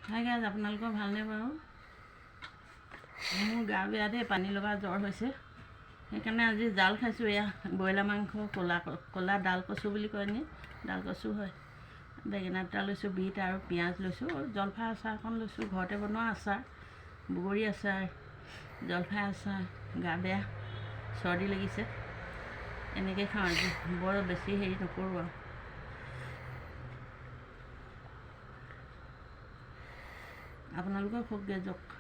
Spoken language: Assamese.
হাই গাইজ, আপোনালোকৰ ভালনে বাৰু? মোৰ গা বেয়া দেই, পানী লগা জ্বৰ হৈছে। সেইকাৰণে আজি জাল খাইছোঁ। এয়া ব্ৰইলাৰ মাংস, ক'লা ডাল কচু বুলি কয় নি, ডাল কচু হয়। বেঙেনা দুটা লৈছোঁ, বিট আৰু পিঁয়াজ লৈছোঁ, জলফাই আচাৰ অকণ লৈছোঁ, ঘৰতে বনোৱা আচাৰ, বগৰী আচাৰ, জলফাই আচাৰ। গা বেয়া, চৰ্দি লাগিছে, এনেকৈ খাওঁ আজি। বৰ বেছি হেৰি নকৰোঁ আৰু। আপোনালোকৰ খুব গেজক।